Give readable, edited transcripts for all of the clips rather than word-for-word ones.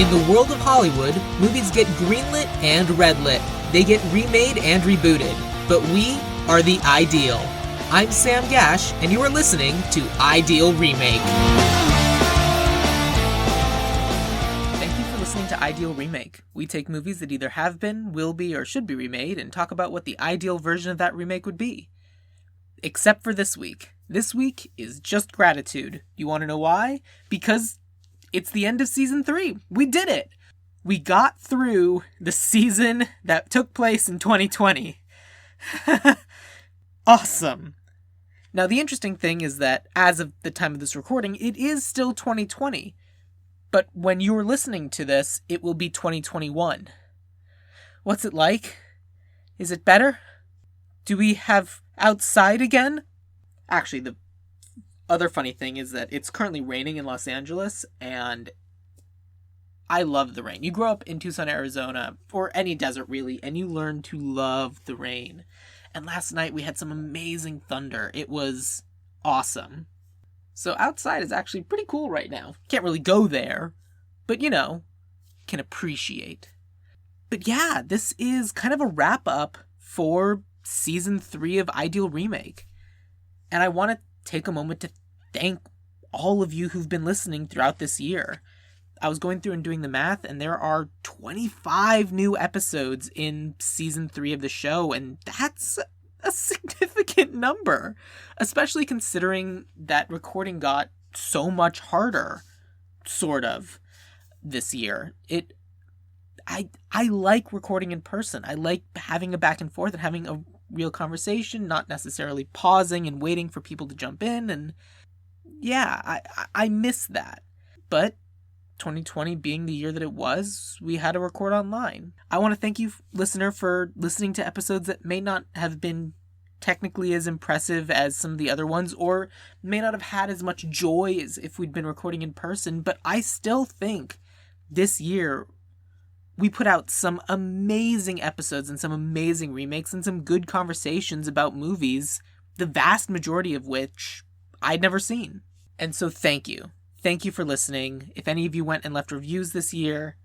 In the world of Hollywood, movies get greenlit and redlit. They get remade and rebooted. But we are the Ideal. I'm Sam Gash, and you are listening to Ideal Remake. Thank you for listening to Ideal Remake. We take movies that either have been, will be, or should be remade and talk about what the ideal version of that remake would be. Except for this week. This week is just gratitude. You want to know why? Because it's the end of Season 3. We did it! We got through the season that took place in 2020. Awesome! Now, the interesting thing is that, as of the time of this recording, it is still 2020. But when you're listening to this, it will be 2021. What's it like? Is it better? Do we have outside again? Actually, the other funny thing is that it's currently raining in Los Angeles, and I love the rain. You grow up in Tucson, Arizona, or any desert really, and you learn to love the rain. And last night we had some amazing thunder. It was awesome. So outside is actually pretty cool right now. Can't really go there, but you know, can appreciate. But yeah, this is kind of a wrap-up for Season 3 of Ideal Remake. And I want to take a moment to thank all of you who've been listening throughout this year. I was going through and doing the math, and there are 25 new episodes in Season 3 of the show, and that's a significant number, especially considering that recording got so much harder, sort of, this year. I like recording in person. I like having a back and forth and having a real conversation, not necessarily pausing and waiting for people to jump in, and yeah, I miss that. But 2020 being the year that it was, we had to record online. I want to thank you, listener, for listening to episodes that may not have been technically as impressive as some of the other ones, or may not have had as much joy as if we'd been recording in person, but I still think this year we put out some amazing episodes and some amazing remakes and some good conversations about movies, the vast majority of which I'd never seen. And so thank you. Thank you for listening. If any of you went and left reviews this year,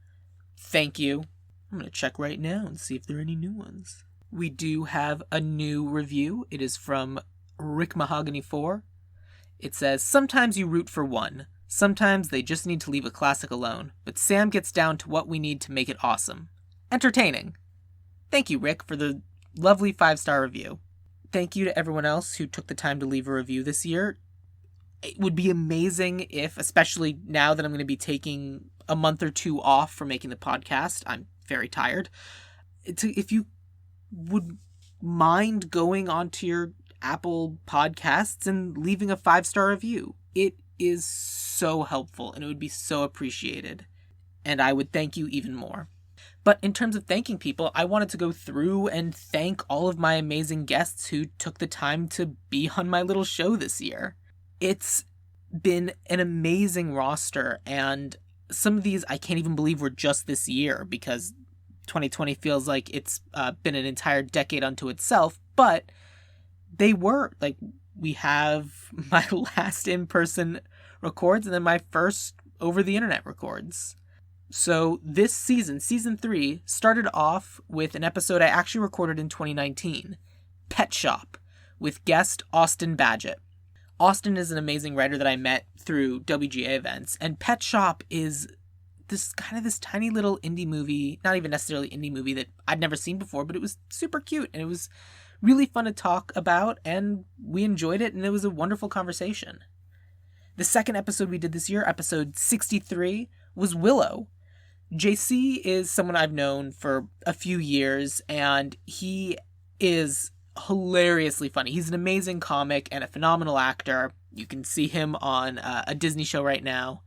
thank you. I'm going to check right now and see if there are any new ones. We do have a new review. It is from Rick Mahogany 4. It says, "Sometimes you root for one. Sometimes they just need to leave a classic alone. But Sam gets down to what we need to make it awesome. Entertaining." Thank you, Rick, for the lovely 5-star review. Thank you to everyone else who took the time to leave a review this year. It would be amazing if, especially now that I'm going to be taking a month or two off from making the podcast, I'm very tired, if you would mind going onto your Apple Podcasts and leaving a 5-star review. It is so helpful, and it would be so appreciated. And I would thank you even more. But in terms of thanking people, I wanted to go through and thank all of my amazing guests who took the time to be on my little show this year. It's been an amazing roster, and some of these I can't even believe were just this year, because 2020 feels like it's been an entire decade unto itself, but they were. Like, we have my last in-person records and then my first over-the-internet records. So this season, Season 3, started off with an episode I actually recorded in 2019, Pet Shop, with guest Austin Badgett. Austin is an amazing writer that I met through WGA events, and Pet Shop is this tiny little indie movie, not even necessarily indie movie, that I'd never seen before, but it was super cute, and it was really fun to talk about, and we enjoyed it, and it was a wonderful conversation. The second episode we did this year, episode 63, was Willow. JC is someone I've known for a few years, and he is hilariously funny. He's an amazing comic and a phenomenal actor. You can see him on a Disney show right now.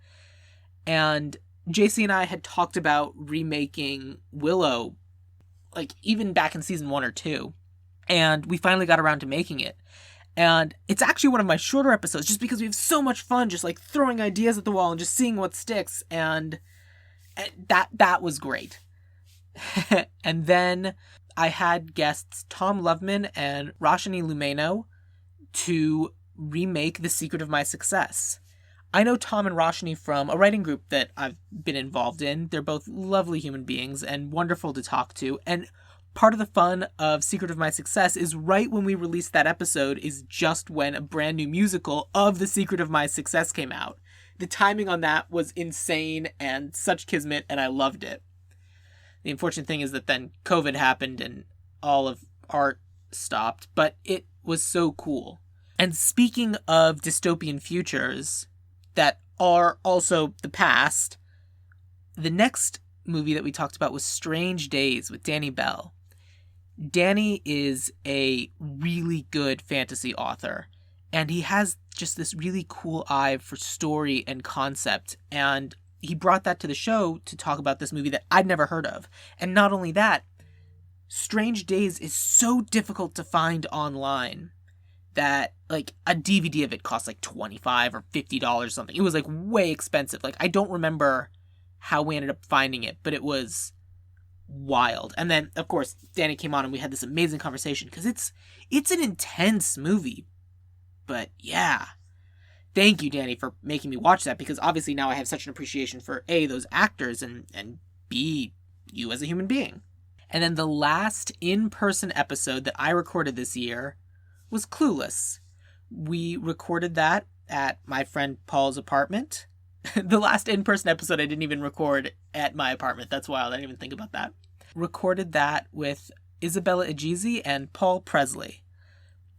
And JC and I had talked about remaking Willow, like even back in season 1 or 2. And we finally got around to making it. And it's actually one of my shorter episodes just because we have so much fun just like throwing ideas at the wall and just seeing what sticks. And that was great. And then I had guests Tom Loveman and Rachanee Lumayno to remake The Secret of My Success. I know Tom and Rachanee from a writing group that I've been involved in. They're both lovely human beings and wonderful to talk to. And part of the fun of Secret of My Success is right when we released that episode is just when a brand new musical of The Secret of My Success came out. The timing on that was insane and such kismet, and I loved it. The unfortunate thing is that then COVID happened and all of art stopped, but it was so cool. And speaking of dystopian futures that are also the past, the next movie that we talked about was Strange Days with Danny Bell. Danny is a really good fantasy author, and he has just this really cool eye for story and concept, and he brought that to the show to talk about this movie that I'd never heard of. And not only that, Strange Days is so difficult to find online that, like, a DVD of it costs like $25 or $50 or something. It was, like, way expensive. Like, I don't remember how we ended up finding it, but it was wild. And then, of course, Danny came on and we had this amazing conversation, because it's an intense movie. But, yeah. Thank you, Danny, for making me watch that, because obviously now I have such an appreciation for, A, those actors, and B, you as a human being. And then the last in-person episode that I recorded this year was Clueless. We recorded that at my friend Paul's apartment. The last in-person episode I didn't even record at my apartment. That's wild. I didn't even think about that. Recorded that with Isabella Egizi and Paul Presley.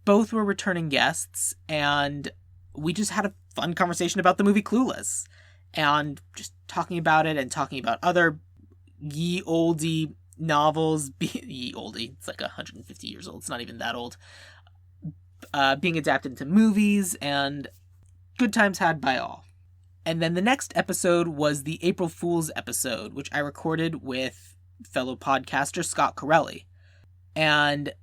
Both were returning guests, and we just had a fun conversation about the movie Clueless. And just talking about it and talking about other ye oldie novels. Ye oldie. It's like 150 years old. It's not even that old. Being adapted into movies, and good times had by all. And then the next episode was the April Fool's episode, which I recorded with fellow podcaster Scott Carelli. And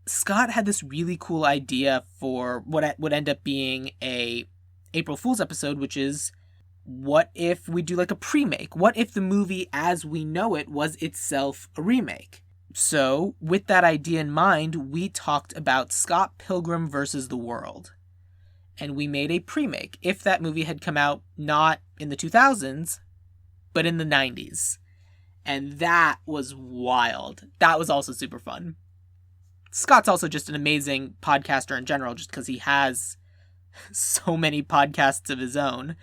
Scott had this really cool idea for what would end up being a April Fool's episode, which is, what if we do like a pre-make? What if the movie as we know it was itself a remake? So, with that idea in mind, we talked about Scott Pilgrim versus the World. And we made a pre-make if that movie had come out not in the 2000s, but in the 90s. And that was wild. That was also super fun. Scott's also just an amazing podcaster in general, just because he has so many podcasts of his own.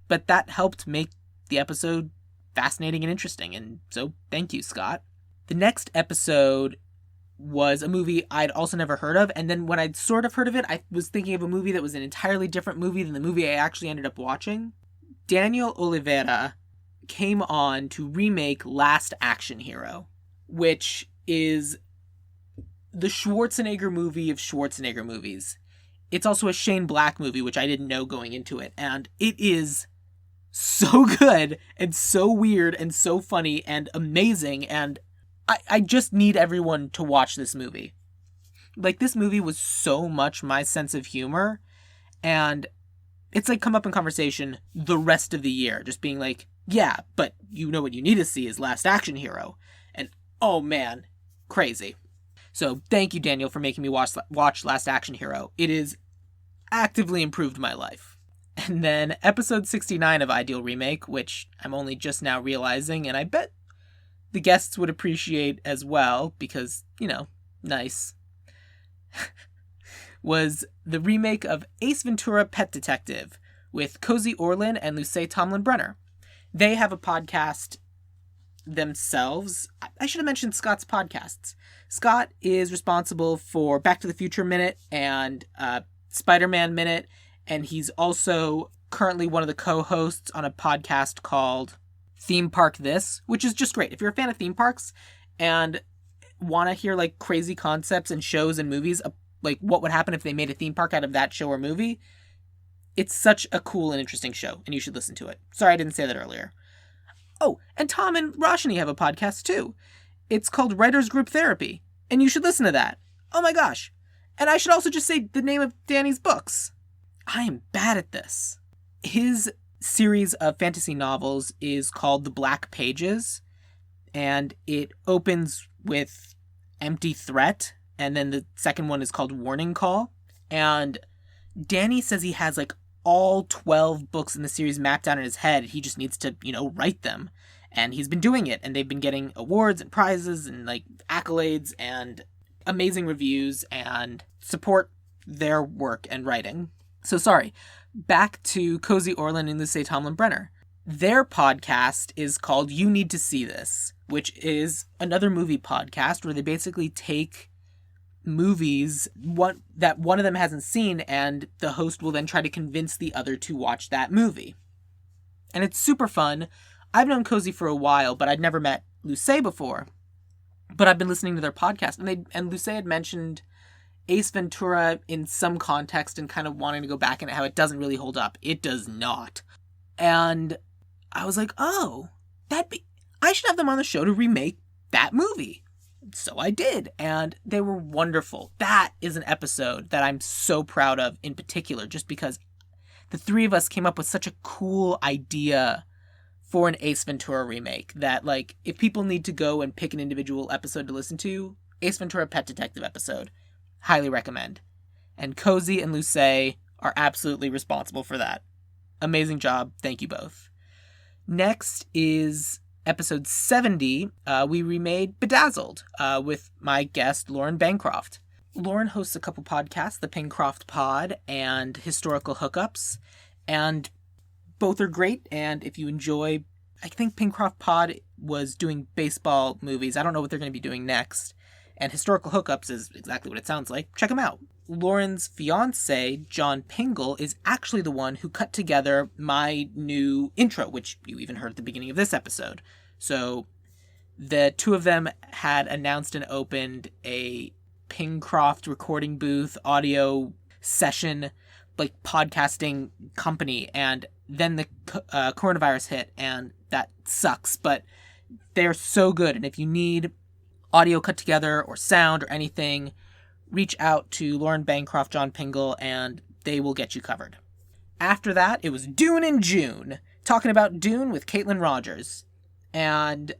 But that helped make the episode fascinating and interesting. And so, thank you, Scott. The next episode was a movie I'd also never heard of, and then when I'd sort of heard of it, I was thinking of a movie that was an entirely different movie than the movie I actually ended up watching. Daniel Oliveira came on to remake Last Action Hero, which is the Schwarzenegger movie of Schwarzenegger movies. It's also a Shane Black movie, which I didn't know going into it, and it is so good and so weird and so funny and amazing, and I just need everyone to watch this movie. Like, this movie was so much my sense of humor, and it's like come up in conversation the rest of the year, just being like, yeah, but you know what you need to see is Last Action Hero. And, oh man, crazy. So, thank you, Daniel, for making me watch Last Action Hero. It has actively improved my life. And then episode 69 of Ideal Remake, which I'm only just now realizing, and I bet the guests would appreciate as well, because, you know, nice, was the remake of Ace Ventura Pet Detective with Cozi Orlen and Luce Tomlin-Brenner. They have a podcast themselves. I should have mentioned Scott's podcasts. Scott is responsible for Back to the Future Minute and Spider-Man Minute, and he's also currently one of the co-hosts on a podcast called Theme Park This, which is just great. If you're a fan of theme parks and want to hear like crazy concepts and shows and movies, like what would happen if they made a theme park out of that show or movie, it's such a cool and interesting show, and you should listen to it. Sorry I didn't say that earlier. Oh, and Tom and Rachanee have a podcast too. It's called Writers Group Therapy, and you should listen to that. Oh my gosh. And I should also just say the name of Danny's books. I am bad at this. His series of fantasy novels is called The Black Pages, and it opens with Empty Threat, and then the second one is called Warning Call. And Danny says he has like all 12 books in the series mapped out in his head. He just needs to, write them. And he's been doing it, and they've been getting awards and prizes and, accolades and amazing reviews, and support their work and writing. So sorry, back to Cozi, Orlen, and Luce, Tomlin-Brenner. Their podcast is called You Need to See This, which is another movie podcast where they basically take movies that one of them hasn't seen, and the host will then try to convince the other to watch that movie. And it's super fun. I've known Cozi for a while, but I'd never met Luce before. But I've been listening to their podcast, and Luce had mentioned Ace Ventura in some context and kind of wanting to go back and how it doesn't really hold up. It does not. And I was like, oh, I should have them on the show to remake that movie. So I did, and they were wonderful. That is an episode that I'm so proud of in particular, just because the three of us came up with such a cool idea for an Ace Ventura remake that, if people need to go and pick an individual episode to listen to, Ace Ventura Pet Detective episode. Highly recommend. And Cozi and Luce are absolutely responsible for that. Amazing job. Thank you both. Next is episode 70. We remade Bedazzled with my guest, Lauren Bancroft. Lauren hosts a couple podcasts, the Bancroft Pod and Historical Hookups, and both are great. And if you enjoy, I think Bancroft Pod was doing baseball movies. I don't know what they're going to be doing next. And Historical Hookups is exactly what it sounds like. Check them out. Lauren's fiance, John Pingle, is actually the one who cut together my new intro, which you even heard at the beginning of this episode. So the two of them had announced and opened a Bancroft recording booth, audio session, podcasting company, and then the coronavirus hit, and that sucks, but they're so good. And if you need audio cut together or sound or anything, reach out to Lauren Bancroft, John Pingle, and they will get you covered. After that, it was Dune in June, talking about Dune with Katelyn Rodgers. And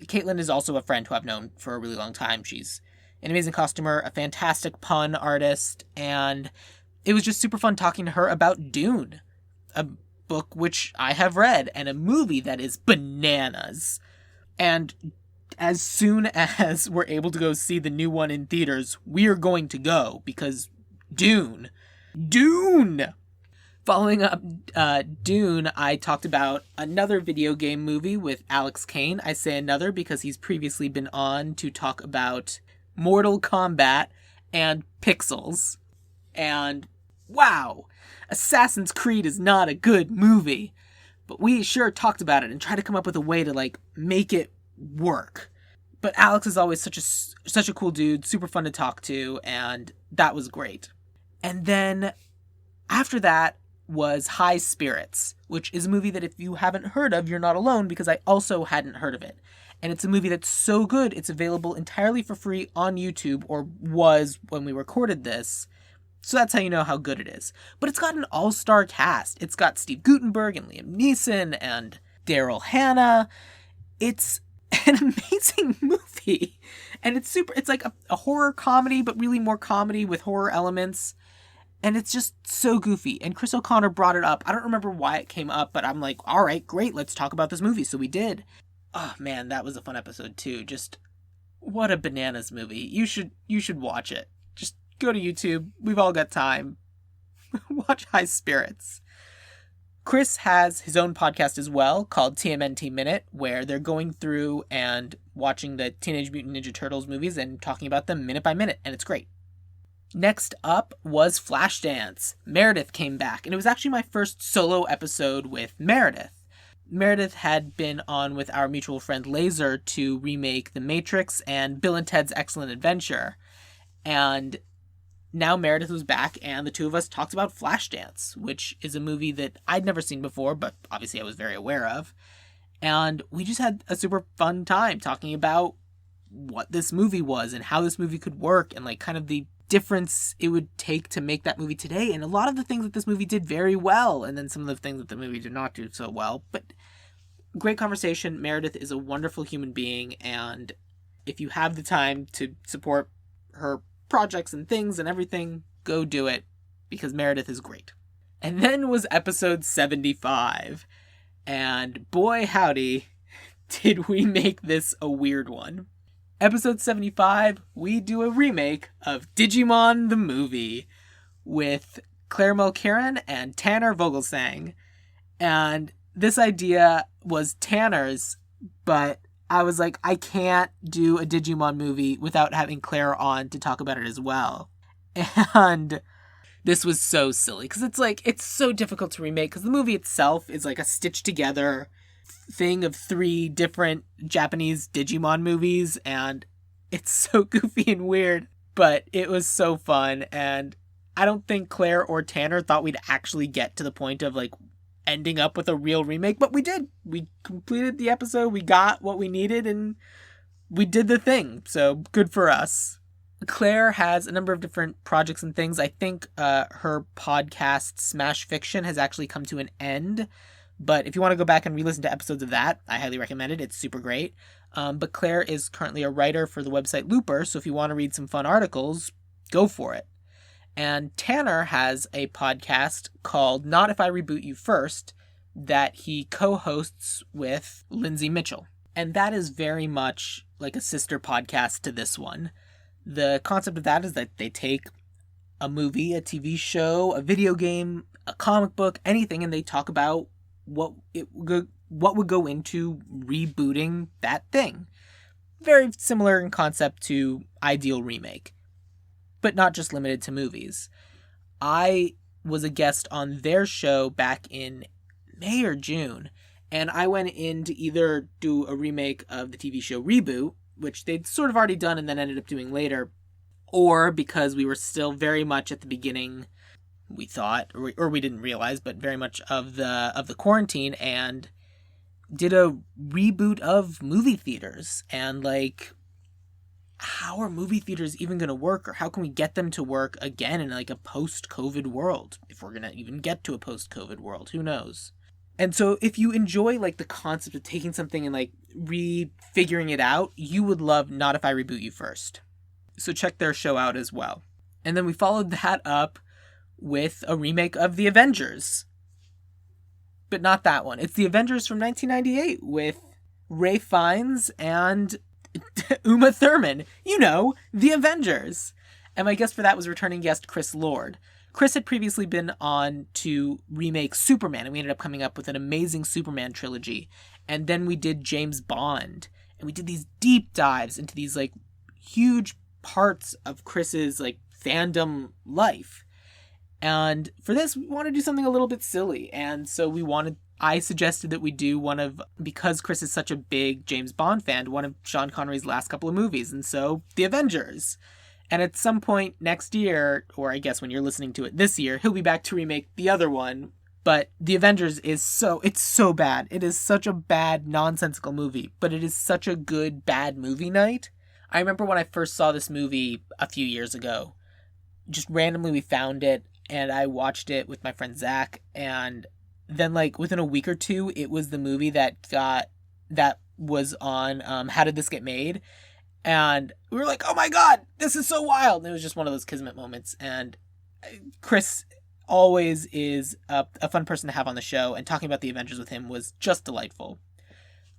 Katelyn is also a friend who I've known for a really long time. She's an amazing costumer, a fantastic pun artist, and it was just super fun talking to her about Dune, a book which I have read, and a movie that is bananas. And as soon as we're able to go see the new one in theaters, we are going to go, because Dune! Following up Dune, I talked about another video game movie with Alex Caine. I say another because he's previously been on to talk about Mortal Kombat and Pixels. And wow, Assassin's Creed is not a good movie, but we sure talked about it and tried to come up with a way to make it work. But Alex is always such a cool dude, super fun to talk to, and that was great. And then after that was High Spirits, which is a movie that if you haven't heard of, you're not alone, because I also hadn't heard of it. And it's a movie that's so good, it's available entirely for free on YouTube, or was when we recorded this. So that's how you know how good it is. But it's got an all-star cast. It's got Steve Guttenberg and Liam Neeson and Daryl Hannah. It's an amazing movie. And it's like a horror comedy, but really more comedy with horror elements. And it's just so goofy. And Chris O'Connor brought it up. I don't remember why it came up, but I'm like, all right, great, let's talk about this movie. So we did. Oh man, that was a fun episode too. Just what a bananas movie. You should watch it. Just go to YouTube. We've all got time. Watch High Spirits. Chris has his own podcast as well called TMNT Minute, where they're going through and watching the Teenage Mutant Ninja Turtles movies and talking about them minute by minute, and it's great. Next up was Flashdance. Meredith came back, and it was actually my first solo episode with Meredith. Meredith had been on with our mutual friend Laser to remake The Matrix and Bill and Ted's Excellent Adventure. And now Meredith was back, and the two of us talked about Flashdance, which is a movie that I'd never seen before, but obviously I was very aware of. And we just had a super fun time talking about what this movie was and how this movie could work and kind of the difference it would take to make that movie today, and a lot of the things that this movie did very well, and then some of the things that the movie did not do so well. But great conversation. Meredith is a wonderful human being, and if you have the time to support her projects and things and everything, go do it, because Meredith is great. And then was episode 75. And boy howdy, did we make this a weird one. Episode 75, we do a remake of Digimon the movie with Claire Mulkerin and Tanner Vogelsang. And this idea was Tanner's, but I was like, I can't do a Digimon movie without having Claire on to talk about it as well. And this was so silly, because it's so difficult to remake, because the movie itself is like a stitched together thing of 3 different Japanese Digimon movies, and it's so goofy and weird, but it was so fun, and I don't think Claire or Tanner thought we'd actually get to the point of like ending up with a real remake, but we did. We completed the episode, we got what we needed, and we did the thing, so good for us. Claire has a number of different projects and things. I think her podcast, Smash Fiction, has actually come to an end, but if you want to go back and re-listen to episodes of that, I highly recommend it. It's super great. But Claire is currently a writer for the website Looper, so if you want to read some fun articles, go for it. And Tanner has a podcast called Not If I Reboot You First that he co-hosts with Lindsay Mitchell. And that is very much like a sister podcast to this one. The concept of that is that they take a movie, a TV show, a video game, a comic book, anything, and they talk about what would go into rebooting that thing. Very similar in concept to Ideal Remake, but not just limited to movies. I was a guest on their show back in May or June, and I went in to either do a remake of the TV show Reboot, which they'd sort of already done and then ended up doing later, or because we were still very much at the beginning, we thought, or we didn't realize, but very much of the quarantine, and did a reboot of movie theaters, and like, how are movie theaters even going to work, or how can we get them to work again in like a post-COVID world, if we're going to even get to a post-COVID world, who knows. And so if you enjoy like the concept of taking something and like refiguring it out, you would love Not If I Reboot You First. So check their show out as well. And then we followed that up with a remake of The Avengers. But not that one. It's The Avengers from 1998 with Ralph Fiennes and Uma Thurman. You know, The Avengers. And my guest for that was returning guest Chris Lord. Chris had previously been on to remake Superman, and we ended up coming up with an amazing Superman trilogy. And then we did James Bond, and we did these deep dives into these like huge parts of Chris's like fandom life. And for this, we want to do something a little bit silly. And so I suggested that we do because Chris is such a big James Bond fan, one of Sean Connery's last couple of movies. And so The Avengers. And at some point next year, or I guess when you're listening to it this year, he'll be back to remake the other one. But The Avengers it's so bad. It is such a bad, nonsensical movie, but it is such a good, bad movie night. I remember when I first saw this movie a few years ago, just randomly we found it, and I watched it with my friend Zach, and then like within a week or two, it was the movie that was on How Did This Get Made? And we were like, oh my god, this is so wild. And it was just one of those kismet moments. And Chris always is a fun person to have on the show, and talking about The Avengers with him was just delightful.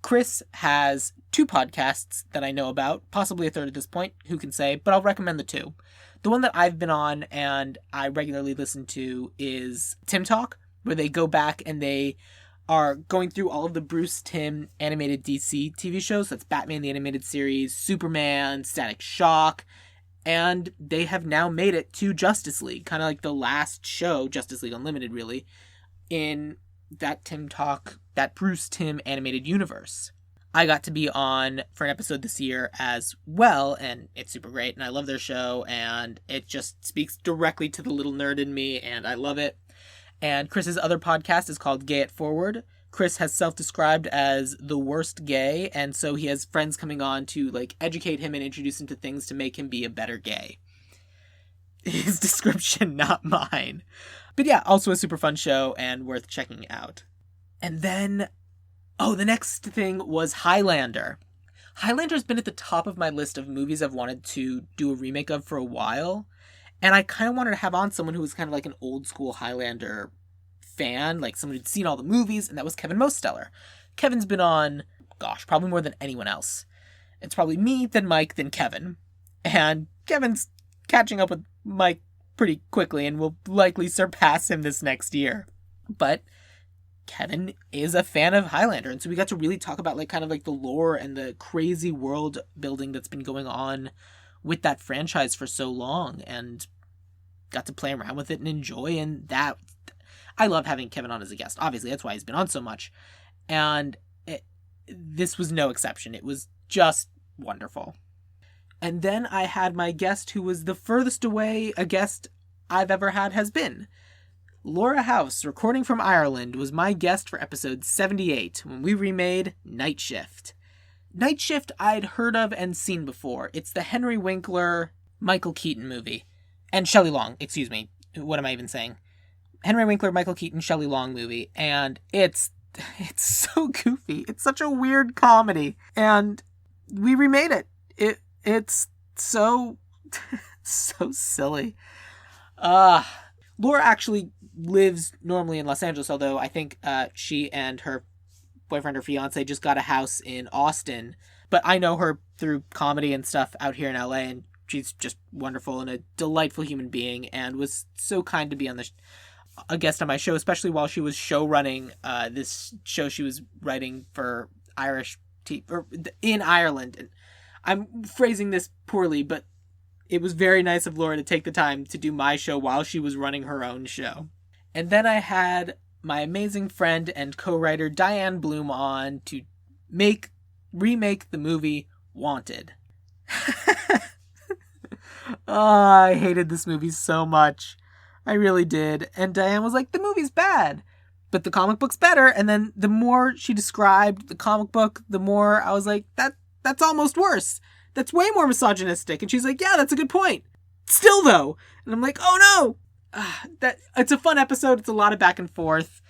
Chris has 2 podcasts that I know about, possibly a third at this point, who can say, but I'll recommend the 2. The one that I've been on and I regularly listen to is Tim Talk, where they go back and they are going through all of the Bruce Timm animated DC TV shows. That's Batman the Animated Series, Superman, Static Shock, and they have now made it to Justice League, kind of like the last show, Justice League Unlimited really, in that Bruce Timm animated universe. I got to be on for an episode this year as well, and it's super great, and I love their show, and it just speaks directly to the little nerd in me, and I love it. And Chris's other podcast is called Gay It Forward. Chris has self-described as the worst gay, and so he has friends coming on to like educate him and introduce him to things to make him be a better gay. His description, not mine. But yeah, also a super fun show and worth checking out. And then, the next thing was Highlander. Highlander's been at the top of my list of movies I've wanted to do a remake of for a while. And I kind of wanted to have on someone who was kind of like an old school Highlander fan, like someone who'd seen all the movies, and that was Kevin Mosteller. Kevin's been on, probably more than anyone else. It's probably me, then Mike, then Kevin. And Kevin's catching up with Mike pretty quickly and will likely surpass him this next year. But Kevin is a fan of Highlander, and so we got to really talk about kind of the lore and the crazy world building that's been going on with that franchise for so long, and got to play around with it and enjoy. And that, I love having Kevin on as a guest. Obviously, that's why he's been on so much. And this was no exception. It was just wonderful. And then I had my guest who was the furthest away a guest I've ever had has been. Laura House, recording from Ireland, was my guest for episode 78 when we remade Night Shift. Night Shift I'd heard of and seen before. It's the Henry Winkler, Michael Keaton movie. And Shelley Long, excuse me. What am I even saying? Henry Winkler, Michael Keaton, Shelley Long movie. And it's so goofy. It's such a weird comedy. And we remade it. It's so silly. Laura actually lives normally in Los Angeles, although I think she and her boyfriend or fiance just got a house in Austin. But I know her through comedy and stuff out here in LA, and she's just wonderful and a delightful human being, and was so kind to be on a guest on my show, especially while she was show running this show she was writing for in Ireland. And I'm phrasing this poorly, but it was very nice of Laura to take the time to do my show while she was running her own show. And then I had my amazing friend and co-writer Diane Bloom on to remake the movie Wanted. I hated this movie so much. I really did. And Diane was like, the movie's bad, but the comic book's better. And then the more she described the comic book, the more I was like, that's almost worse. That's way more misogynistic. And she's like, yeah, that's a good point. Still, though. And I'm like, oh no. It's a fun episode. It's a lot of back and forth.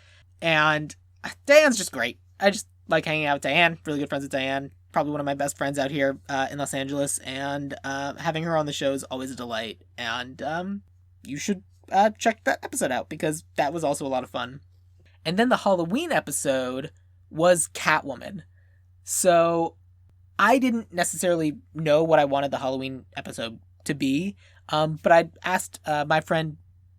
And Diane's just great. I just like hanging out with Diane. Really good friends with Diane. Probably one of my best friends out here in Los Angeles. And having her on the show is always a delight. And you should check that episode out, because that was also a lot of fun. And then the Halloween episode was Catwoman. So I didn't necessarily know what I wanted the Halloween episode to be, but I asked my friend,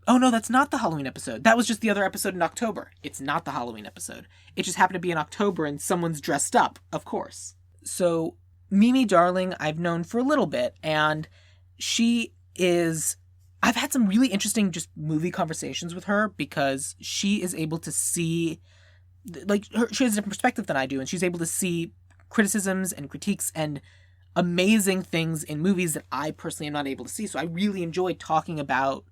oh no, that's not the Halloween episode. That was just the other episode in October. It's not the Halloween episode. It just happened to be in October and someone's dressed up, of course. So Mimi Darling I've known for a little bit, and I've had some really interesting just movie conversations with her, because she is able to see, she has a different perspective than I do, and she's able to see criticisms and critiques and amazing things in movies that I personally am not able to see. So I really enjoy talking about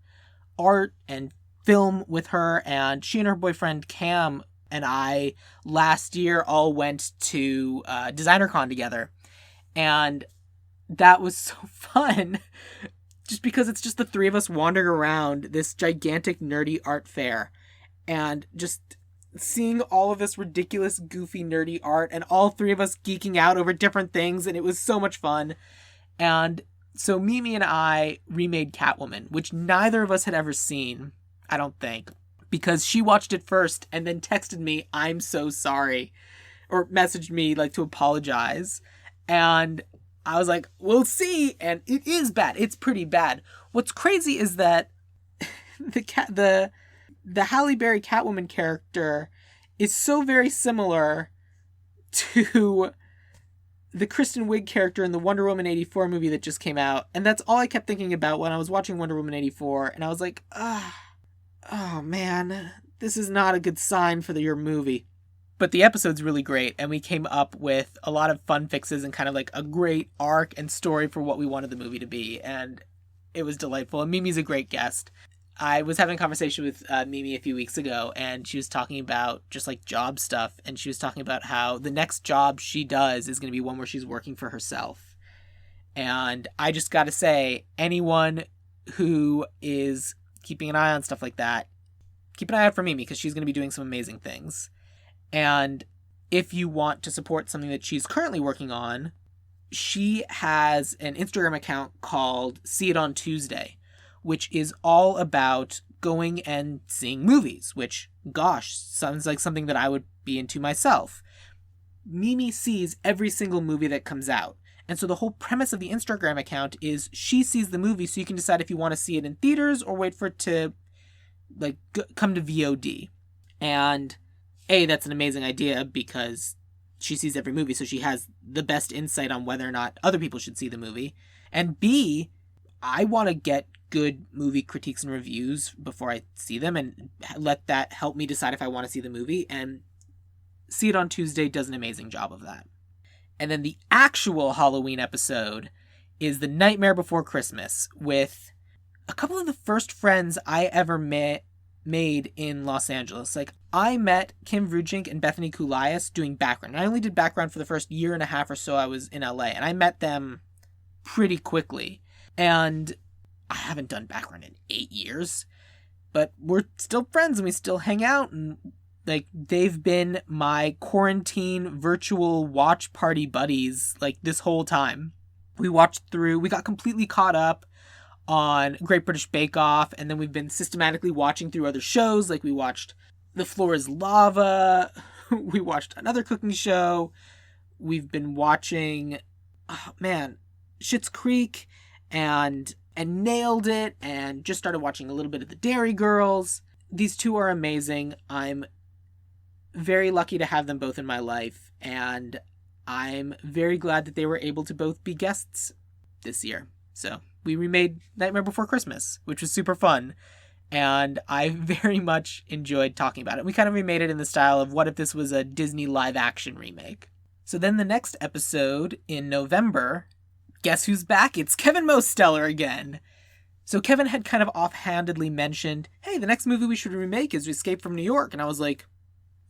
art and film with her. And she and her boyfriend Cam and I last year all went to DesignerCon together, and that was so fun. Just because it's just the three of us wandering around this gigantic nerdy art fair and just seeing all of this ridiculous, goofy, nerdy art, and all three of us geeking out over different things, and it was so much fun. And so Mimi and I remade Catwoman, which neither of us had ever seen, I don't think, because she watched it first and then texted me, I'm so sorry, or messaged me to apologize. And I was like, we'll see. And it is bad. It's pretty bad. What's crazy is that the Halle Berry Catwoman character is so very similar to the Kristen Wiig character in the Wonder Woman 84 movie that just came out. And that's all I kept thinking about when I was watching Wonder Woman 84. And I was like, oh man, this is not a good sign for your movie. But the episode's really great, and we came up with a lot of fun fixes and kind of a great arc and story for what we wanted the movie to be, and it was delightful. And Mimi's a great guest. I was having a conversation with Mimi a few weeks ago, and she was talking about just job stuff, and she was talking about how the next job she does is going to be one where she's working for herself. And I just got to say, anyone who is keeping an eye on stuff like that, keep an eye out for Mimi, because she's going to be doing some amazing things. And if you want to support something that she's currently working on, she has an Instagram account called See It on Tuesday, which is all about going and seeing movies, which, gosh, sounds like something that I would be into myself. Mimi sees every single movie that comes out. And so the whole premise of the Instagram account is she sees the movie so you can decide if you want to see it in theaters or wait for it to come to VOD. And A, that's an amazing idea because she sees every movie, so she has the best insight on whether or not other people should see the movie. And B, I want to get good movie critiques and reviews before I see them and let that help me decide if I want to see the movie. And See It on Tuesday does an amazing job of that. And then the actual Halloween episode is The Nightmare Before Christmas, with a couple of the first friends I ever made in Los Angeles. Like, I met Kim Vrujink and Bethany Kulayas doing background. I only did background for the first year and a half or so I was in LA, and I met them pretty quickly. And I haven't done background in 8 years, but we're still friends and we still hang out, and like, they've been my quarantine virtual watch party buddies, like, this whole time. We got completely caught up on Great British Bake Off, and then we've been systematically watching through other shows. Like, we watched The Floor is Lava, we watched another cooking show, we've been watching, Schitt's Creek, and Nailed It, and just started watching a little bit of The Dairy Girls. These two are amazing. I'm very lucky to have them both in my life, and I'm very glad that they were able to both be guests this year. So we remade Nightmare Before Christmas, which was super fun, and I very much enjoyed talking about it. We kind of remade it in the style of what if this was a Disney live-action remake. So then the next episode in November, guess who's back? It's Kevin Mosteller again. So Kevin had kind of offhandedly mentioned, hey, the next movie we should remake is Escape from New York, and I was like,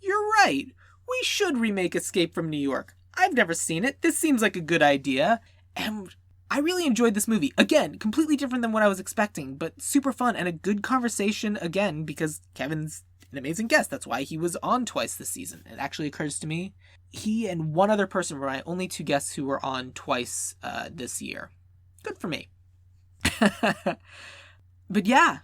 you're right. We should remake Escape from New York. I've never seen it. This seems like a good idea. And I really enjoyed this movie. Again, completely different than what I was expecting, but super fun and a good conversation again because Kevin's an amazing guest. That's why he was on twice this season. It actually occurs to me, he and one other person were my only two guests who were on twice this year. Good for me. But yeah,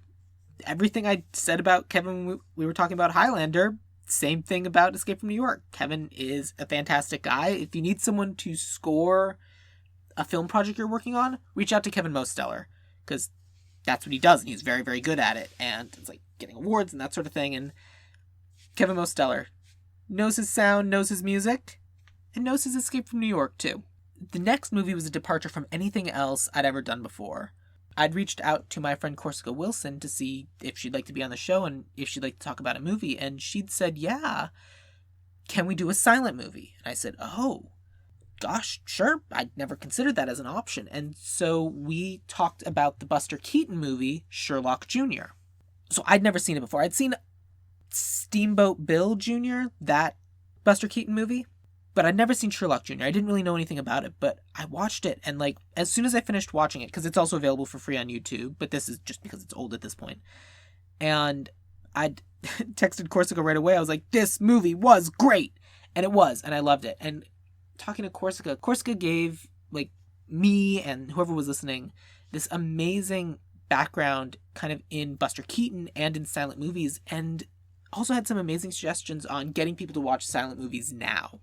everything I said about Kevin, we were talking about Highlander, same thing about Escape from New York. Kevin is a fantastic guy. If you need someone to score a film project you're working on, reach out to Kevin Mosteller, because that's what he does, and he's very, very good at it, and it's like getting awards and that sort of thing. And Kevin Mosteller knows his sound, knows his music, and knows his Escape from New York too. The next movie was a departure from anything else I'd ever done before. I'd reached out to my friend Corsica Wilson to see if she'd like to be on the show and if she'd like to talk about a movie, and she'd said, yeah, can we do a silent movie? And I said, oh, gosh, sure, I'd never considered that as an option. And so we talked about the Buster Keaton movie, Sherlock Jr. So I'd never seen it before. I'd seen Steamboat Bill Jr., that Buster Keaton movie, but I'd never seen Sherlock Jr. I didn't really know anything about it, but I watched it, and like, as soon as I finished watching it, because it's also available for free on YouTube, but this is just because it's old at this point, and I'd texted Corsica right away. I was like, this movie was great! And it was, and I loved it. And talking to Corsica gave, like, me and whoever was listening this amazing background kind of in Buster Keaton and in silent movies, and also had some amazing suggestions on getting people to watch silent movies now.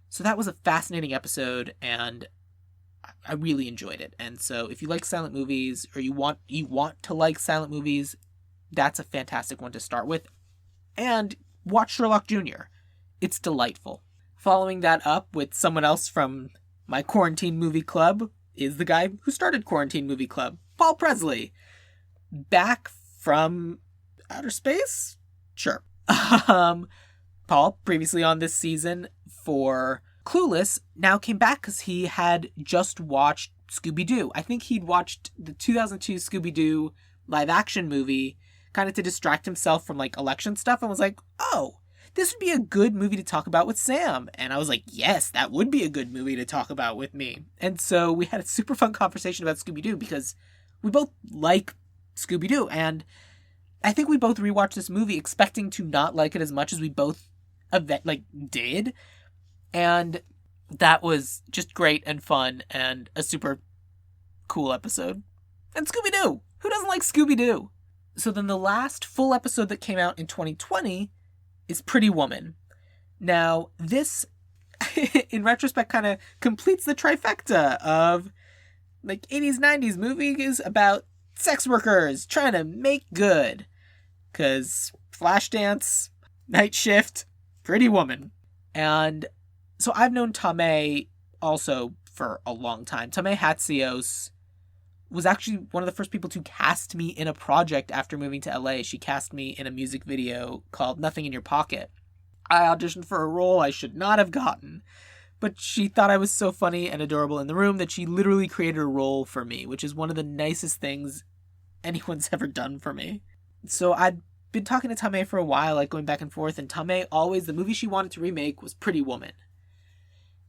So that was a fascinating episode, and I really enjoyed it. And so if you like silent movies, or you want to like silent movies, that's a fantastic one to start with. And watch Sherlock Jr. It's delightful. Following that up with someone else from my Quarantine Movie Club is the guy who started Quarantine Movie Club, Paul Presley. Back from outer space? Sure. Paul, previously on this season for Clueless, now came back because he had just watched Scooby-Doo. I think he'd watched the 2002 Scooby-Doo live-action movie kind of to distract himself from, like, election stuff, and was like, oh, this would be a good movie to talk about with Sam. And I was like, yes, that would be a good movie to talk about with me. And so we had a super fun conversation about Scooby-Doo because we both like Scooby-Doo, and I think we both rewatched this movie expecting to not like it as much as we both did, and that was just great and fun and a super cool episode. And Scooby-Doo! Who doesn't like Scooby-Doo? So then the last full episode that came out in 2020 is Pretty Woman. Now, this, in retrospect, kind of completes the trifecta of, like, 80s, 90s movies about sex workers trying to make good. Because Flashdance, Night Shift, Pretty Woman. And so I've known Tame also for a long time. Tame Hatzios was actually one of the first people to cast me in a project after moving to LA. She cast me in a music video called Nothing in Your Pocket. I auditioned for a role I should not have gotten, but she thought I was so funny and adorable in the room that she literally created a role for me, which is one of the nicest things anyone's ever done for me. So I'd been talking to Tame for a while, like going back and forth, and Tame always, the movie she wanted to remake was Pretty Woman.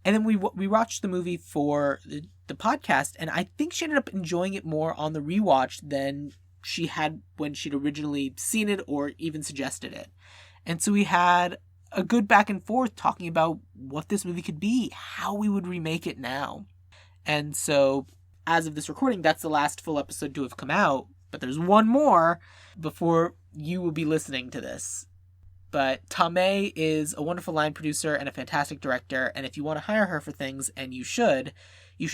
And then we watched the movie for the podcast, and I think she ended up enjoying it more on the rewatch than she had when she'd originally seen it or even suggested it. And so we had a good back and forth talking about what this movie could be, how we would remake it now. And so, as of this recording, that's the last full episode to have come out, but there's one more before you will be listening to this. But Tame is a wonderful line producer and a fantastic director, and if you want to hire her for things, and you should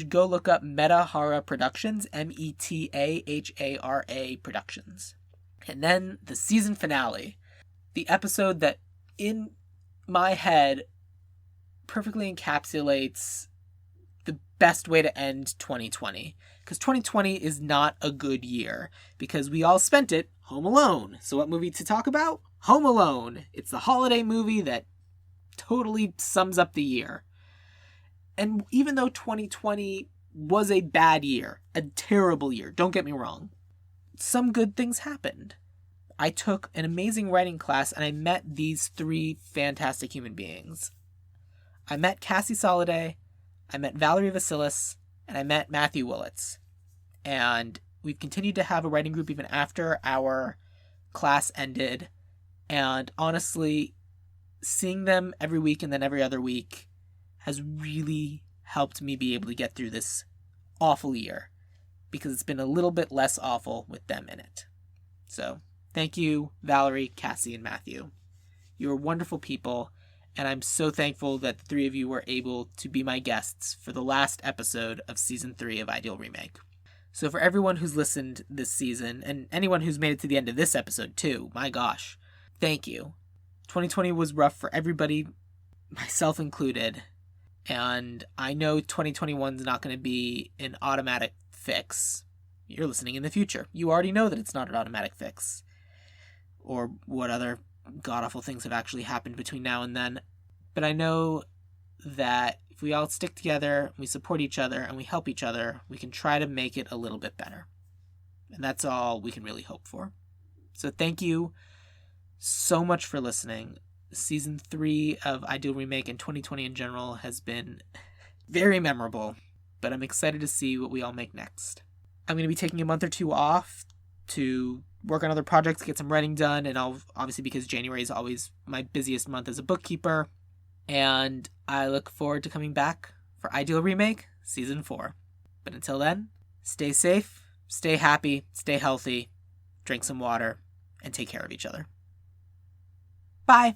go look up Metahara Productions, Metahara Productions. And then the season finale, the episode that, in my head, perfectly encapsulates the best way to end 2020. Because 2020 is not a good year, because we all spent it home alone. So what movie to talk about? Home Alone. It's the holiday movie that totally sums up the year. And even though 2020 was a bad year, a terrible year, don't get me wrong, some good things happened. I took an amazing writing class and I met these three fantastic human beings. I met Cassie Soliday, I met Valerie Vasilis, and I met Matthew Willits. And we've continued to have a writing group even after our class ended. And honestly, seeing them every week and then every other week has really helped me be able to get through this awful year, because it's been a little bit less awful with them in it. So, thank you, Valerie, Cassie, and Matthew. You are wonderful people, and I'm so thankful that the three of you were able to be my guests for the last episode of Season 3 of Ideal Remake. So for everyone who's listened this season, and anyone who's made it to the end of this episode too, my gosh, thank you. 2020 was rough for everybody, myself included, and I know 2021 is not going to be an automatic fix. You're listening in the future. You already know that it's not an automatic fix. Or what other god-awful things have actually happened between now and then. But I know that if we all stick together, we support each other, and we help each other, we can try to make it a little bit better. And that's all we can really hope for. So thank you so much for listening. Season 3 of Ideal Remake and 2020 in general has been very memorable, but I'm excited to see what we all make next. I'm going to be taking a month or two off to work on other projects, get some writing done, and obviously because January is always my busiest month as a bookkeeper, and I look forward to coming back for Ideal Remake Season 4. But until then, stay safe, stay happy, stay healthy, drink some water, and take care of each other. Bye!